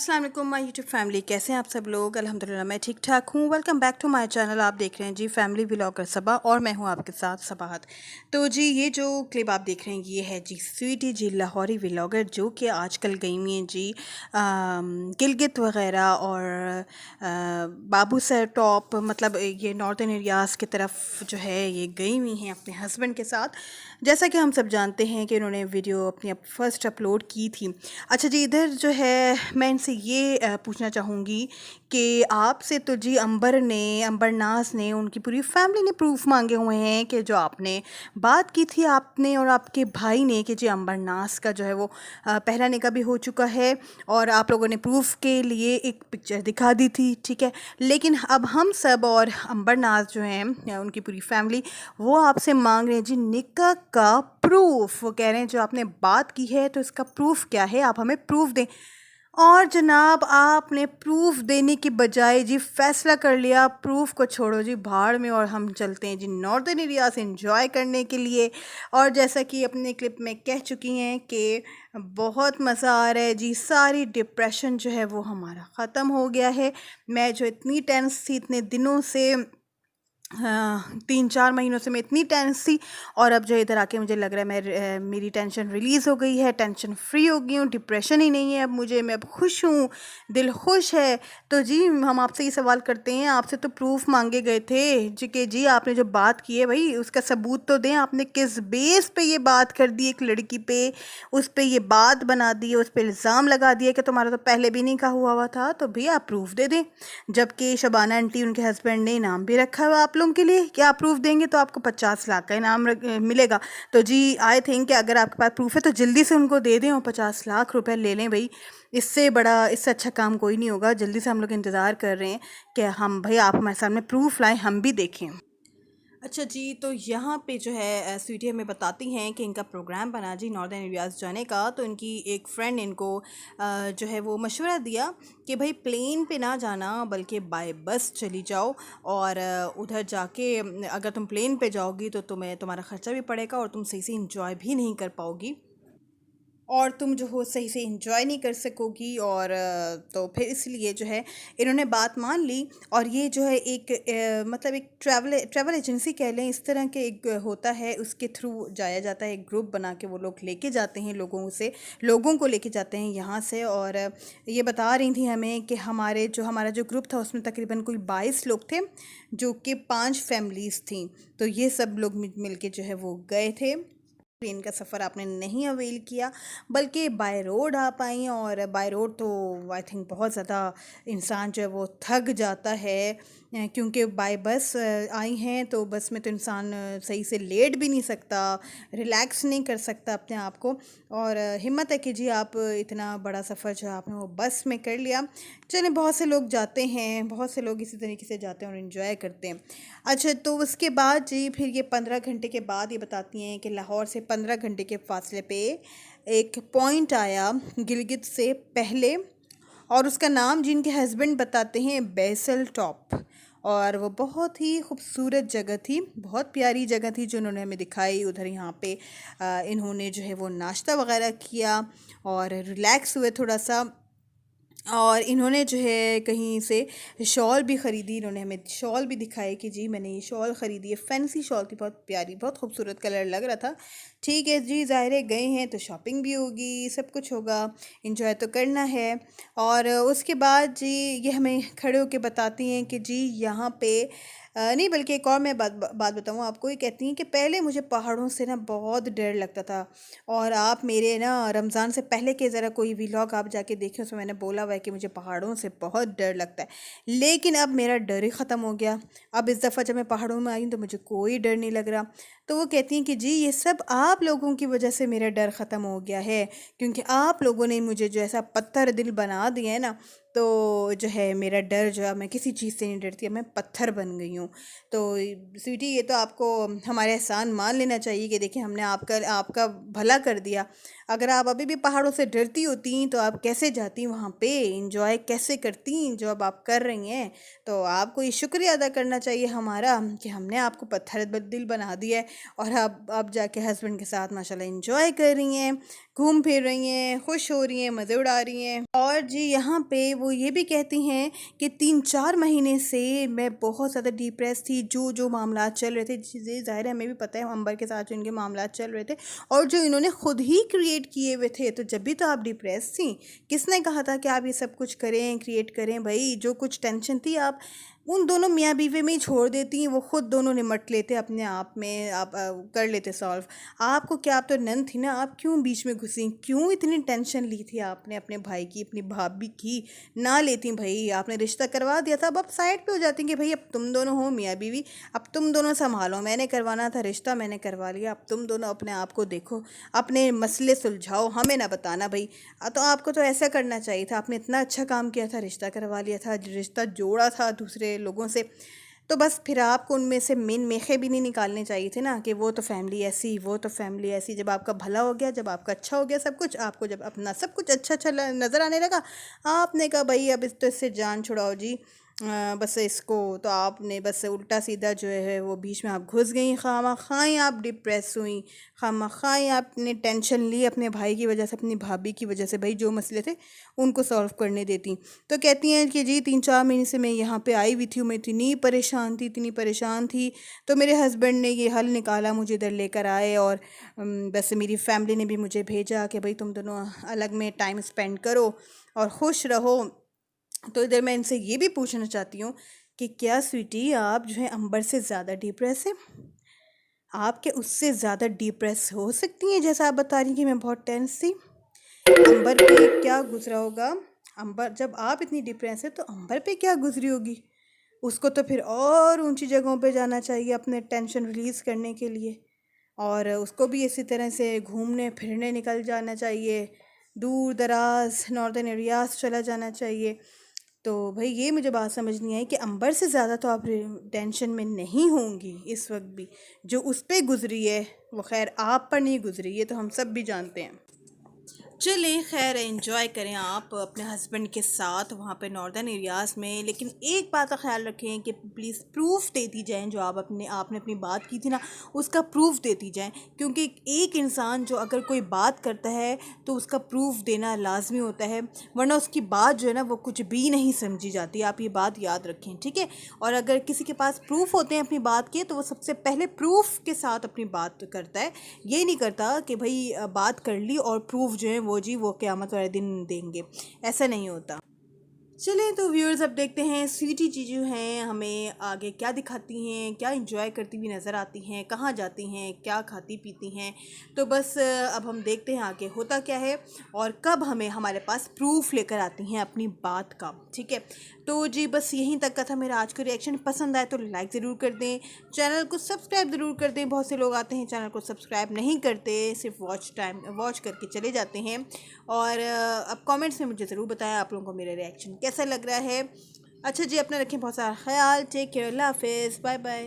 अस्सलाम वालेकुम my YouTube family, कैसे हैं आप सब लोग। अल्हम्दुलिल्लाह मैं ठीक ठाक हूँ। Welcome back to my channel. आप देख रहे हैं जी फैमिली व्लॉगर सबा और मैं हूँ आपके साथ सबाहत। तो जी ये जो क्लिप आप देख रहे हैं ये है जी स्वीटी जी लाहौरी व्लॉगर, जो कि आजकल गई हुई हैं जी गिलगित वगैरह और बाबू सर टॉप, मतलब ये नॉर्थन एरियाज़ की तरफ जो है ये गई हुई हैं अपने हस्बैंड के साथ। जैसा कि हम सब जानते हैं कि उन्होंने वीडियो अपनी फर्स्ट अपलोड की थी। अच्छा जी, इधर जो है मैं इनसे ये पूछना चाहूँगी कि आपसे तो जी अंबरनाज ने उनकी पूरी फैमिली ने प्रूफ मांगे हुए हैं कि जो आपने बात की थी आपने और आपके भाई ने कि जी अंबरनाज का जो है वो पहला निकाह भी हो चुका है और आप लोगों ने प्रूफ के लिए एक पिक्चर दिखा दी थी, ठीक है। लेकिन अब हम सब और अंबरनाज जो हैं उनकी पूरी फैमिली वो आपसे मांग रहे हैं जी निकाह का प्रूफ। वो कह रहे हैं जो आपने बात की है तो इसका प्रूफ क्या है, आप हमें प्रूफ दें। और जनाब आपने प्रूफ देने की बजाय जी फैसला कर लिया प्रूफ को छोड़ो जी भाड़ में और हम चलते हैं जी नॉर्दर्न एरिया से एंजॉय करने के लिए। और जैसा कि अपने क्लिप में कह चुकी हैं कि बहुत मज़ा आ रहा है जी, सारी डिप्रेशन जो है वो हमारा ख़त्म हो गया है। मैं जो इतनी टेंस थी इतने दिनों से, हाँ 3-4 महीनों से मैं इतनी टेंस थी और अब जो इधर आके मुझे लग रहा है मेरी टेंशन रिलीज़ हो गई है, टेंशन फ्री हो गई हूँ, डिप्रेशन ही नहीं है अब मुझे, मैं अब खुश हूँ, दिल खुश है। तो जी हम आपसे ये सवाल करते हैं, आपसे तो प्रूफ मांगे गए थे जी कि जी आपने जो बात की है भाई उसका सबूत तो दें। आपने किस बेस पे ये बात कर दी एक लड़की पे, उस पर ये बात बना दी, उस पर इल्ज़ाम लगा दिया कि तुम्हारा तो पहले भी नहीं कहा हुआ था, तो भैया आप प्रूफ दे दें। जबकि शबाना आंटी उनके हस्बैंड ने इनाम भी रखा हुआ आप लोगों के लिए कि आप प्रूफ देंगे तो आपको 50 लाख का इनाम मिलेगा। तो जी आई थिंक कि अगर आपके पास प्रूफ है तो जल्दी से उनको दे दें और 50 लाख रुपए ले लें भाई। इससे बड़ा, इससे अच्छा काम कोई नहीं होगा। जल्दी से हम लोग इंतज़ार कर रहे हैं कि हम भाई आप हमारे सामने प्रूफ लाएं, हम भी देखें। अच्छा जी, तो यहाँ पे जो है स्वीटी हमें बताती हैं कि इनका प्रोग्राम बना जी नॉर्दर्न एरियाज़ जाने का, तो इनकी एक फ्रेंड इनको जो है वो मशवरा दिया कि भाई प्लेन पे ना जाना बल्कि बाय बस चली जाओ और उधर जाके अगर तुम प्लेन पे जाओगी तो तुम्हारा ख़र्चा भी पड़ेगा और तुम सही से इंजॉय भी नहीं कर पाओगी और तुम जो हो सही से एंजॉय नहीं कर सकोगी। और तो फिर इसलिए जो है इन्होंने बात मान ली। और ये जो है एक मतलब एक ट्रैवल एजेंसी कह लें, इस तरह के एक होता है, उसके थ्रू जाया जाता है। एक ग्रुप बना के वो लोग लेके जाते हैं लोगों को लेके जाते हैं यहाँ से। और ये बता रही थी हमें कि हमारा जो ग्रुप था उसमें तकरीबन कोई 22 लोग थे, जो कि 5 फैमिलीज़ थी। तो ये सब लोग मिल के जो है वो गए थे। ट्रेन का सफ़र आपने नहीं अवेल किया बल्कि बाय रोड आप आई। और बाय रोड तो आई थिंक बहुत ज़्यादा इंसान जो है वो थक जाता है, क्योंकि बाय बस आई हैं तो बस में तो इंसान सही से लेट भी नहीं सकता, रिलैक्स नहीं कर सकता अपने आप को। और हिम्मत है कि जी आप इतना बड़ा सफ़र जो है आपने वो बस में कर लिया। चले, बहुत से लोग जाते हैं, बहुत से लोग इसी तरीके से जाते हैं और इन्जॉय करते हैं। अच्छा, तो उसके बाद जी फिर ये 15 घंटे के बाद ये बताती हैं कि लाहौर से 15 घंटे के फासले पे एक पॉइंट आया गिलगित से पहले, और उसका नाम जिनके हस्बैंड बताते हैं बैसल टॉप। और वो बहुत ही खूबसूरत जगह थी, बहुत प्यारी जगह थी जो उन्होंने हमें दिखाई। उधर यहाँ पे इन्होंने जो है वो नाश्ता वगैरह किया और रिलैक्स हुए थोड़ा सा। और इन्होंने जो है कहीं से शॉल भी ख़रीदी, इन्होंने हमें शॉल भी दिखाई कि जी मैंने ये शॉल ख़रीदी है, फैंसी शॉल थी, बहुत प्यारी, बहुत खूबसूरत कलर लग रहा था। ठीक है जी, ज़ाहिर है गए हैं तो शॉपिंग भी होगी, सब कुछ होगा, इंजॉय तो करना है। और उसके बाद जी ये हमें खड़े होके बताती हैं कि जी यहाँ पे नहीं, बल्कि एक और मैं बात बताऊँ आपको। ये कहती हैं कि पहले मुझे पहाड़ों से ना बहुत डर लगता था, और आप मेरे ना रमज़ान से पहले के ज़रा कोई व्लॉग आप जाके देखें, उसमें मैंने बोला हुआ है कि मुझे पहाड़ों से बहुत डर लगता है, लेकिन अब मेरा डर ही ख़त्म हो गया। अब इस दफ़ा जब मैं पहाड़ों में आई तो मुझे कोई डर नहीं लग रहा। तो वो कहती हैं कि जी ये सब आप लोगों की वजह से मेरा डर ख़त्म हो गया है, क्योंकि आप लोगों ने मुझे जो ऐसा पत्थर दिल बना दिया है ना, तो जो है मेरा डर जो है, मैं किसी चीज़ से नहीं डरती, मैं पत्थर बन गई हूँ। तो स्वीटी ये तो आपको हमारे एहसान मान लेना चाहिए कि देखिए हमने आपका भला कर दिया। अगर आप अभी भी पहाड़ों से डरती होती तो आप कैसे जाती वहाँ पे, इंजॉय कैसे करती जो अब आप कर रही हैं। तो आपको ये शुक्रिया अदा करना चाहिए हमारा कि हमने आपको पत्थर दिल बना दिया है और अब जाके हस्बैंड के साथ माशाल्लाह इंजॉय कर रही हैं। घूम फिर रही हैं, खुश हो रही हैं, मज़े उड़ा रही हैं। और जी यहाँ पे वो ये भी कहती हैं कि 3-4 महीने से मैं बहुत ज़्यादा डिप्रेस थी, जो जो मामला चल रहे थे, चीज़ें ज़ाहिर है हमें भी पता है अंबर के साथ जो इनके मामला चल रहे थे और जो इन्होंने खुद ही क्रिएट किए हुए थे, तो जब भी तो आप डिप्रेस थी। किसने कहा था कि आप ये सब कुछ करें, क्रिएट करें? भाई जो कुछ टेंशन थी आप उन दोनों मियाँ बीवी में ही छोड़ देती, वो खुद दोनों निमट लेते अपने आप में, आप कर लेते सॉल्व। आपको क्या, आप तो नन थी ना, आप क्यों बीच में घुसी? क्यों इतनी टेंशन ली थी आपने अपने भाई की, अपनी भाभी की? ना लेती भाई, आपने रिश्ता करवा दिया था, अब आप साइड पे हो जाती कि भाई अब तुम दोनों हो मियाँ बीवी, अब तुम दोनों संभालो, मैंने करवाना था रिश्ता, मैंने करवा लिया, अब तुम दोनों अपने आप को देखो, अपने मसले सुलझाओ, हमें ना बताना भाई। तो आपको तो ऐसा करना चाहिए था, आपने इतना अच्छा काम किया था, रिश्ता करवा लिया था, रिश्ता जोड़ा था दूसरे लोगों से, तो बस फिर आपको उनमें से मेन मेखे भी नहीं निकालने चाहिए थे ना, कि वो तो फैमिली ऐसी, वो तो फैमिली ऐसी। जब आपका भला हो गया, जब आपका अच्छा हो गया सब कुछ, आपको जब अपना सब कुछ अच्छा अच्छा नज़र आने लगा, आपने कहा भाई अब इस तो इससे जान छुड़ाओ जी, बस इसको। तो आपने बस उल्टा सीधा जो है वो बीच में आप घुस गई, खामा खाई आप डिप्रेस हुई, खामा खाई आपने टेंशन ली अपने भाई की वजह से, अपनी भाभी की वजह से। भाई जो मसले थे उनको सॉल्व करने देती। तो कहती हैं कि जी 3-4 महीने से मैं यहाँ पे आई हुई थी, मैं इतनी परेशान थी, इतनी परेशान थी, तो मेरे हस्बैंड ने ये हल निकाला, मुझे इधर लेकर आए और बस मेरी फैमिली ने भी मुझे भेजा कि भाई तुम दोनों अलग में टाइम स्पेंड करो और खुश रहो। तो इधर मैं इनसे ये भी पूछना चाहती हूँ कि क्या स्वीटी आप जो है अंबर से ज़्यादा डिप्रेस है? आप क्या उससे ज़्यादा डिप्रेस हो सकती हैं जैसा आप बता रही हैं कि मैं बहुत टेंस थी? अंबर पे क्या गुजरा होगा? अंबर, जब आप इतनी डिप्रेस है तो अंबर पे क्या गुजरी होगी? उसको तो फिर और ऊंची जगहों पे जाना चाहिए अपने टेंशन रिलीज़ करने के लिए, और उसको भी इसी तरह से घूमने फिरने निकल जाना चाहिए, दूर दराज नॉर्दर्न एरियाज चला जाना चाहिए। तो भाई ये मुझे बात समझ नहीं आई कि अंबर से ज़्यादा तो आप टेंशन में नहीं होंगी इस वक्त भी, जो उस पर गुजरी है वो खैर आप पर नहीं गुजरी, ये तो हम सब भी जानते हैं। चलें खैर, एंजॉय करें आप अपने हस्बैंड के साथ वहाँ पे नॉर्दर्न एरियाज़ में, लेकिन एक बात का ख्याल रखें कि प्लीज़ प्रूफ देती जाएं, जो आप आपने अपनी बात की थी ना उसका प्रूफ देती जाएं, क्योंकि एक इंसान जो अगर कोई बात करता है तो उसका प्रूफ देना लाजमी होता है, वरना उसकी बात जो है ना वो कुछ भी नहीं समझी जाती। आप ये बात याद रखें, ठीक है? और अगर किसी के पास प्रूफ होते हैं अपनी बात के, तो वो सबसे पहले प्रूफ के साथ अपनी बात करता है, ये नहीं करता कि भाई बात कर ली और प्रूफ जो है वो जी वो क़यामत वाले दिन देंगे, ऐसा नहीं होता। चलें तो व्यूअर्स, अब देखते हैं स्वीटी जीजू हैं हमें आगे क्या दिखाती हैं, क्या इंजॉय करती हुई नज़र आती हैं, कहाँ जाती हैं, क्या खाती पीती हैं। तो बस अब हम देखते हैं आगे होता क्या है और कब हमें हमारे पास प्रूफ लेकर आती हैं अपनी बात का, ठीक है? तो जी बस यहीं तक का था मेरा आज का रिएक्शन। पसंद आए तो लाइक ज़रूर कर दें, चैनल को सब्सक्राइब ज़रूर कर दें। बहुत से लोग आते हैं चैनल को सब्सक्राइब नहीं करते, सिर्फ वॉच करके चले जाते हैं। और अब कमेंट्स में मुझे ज़रूर बताएं आप लोगों को मेरा रिएक्शन कैसा लग रहा है। अच्छा जी, अपना रखें बहुत सारा ख्याल, टेक केयर, अल्लाह हाफिज़, बाय बाय।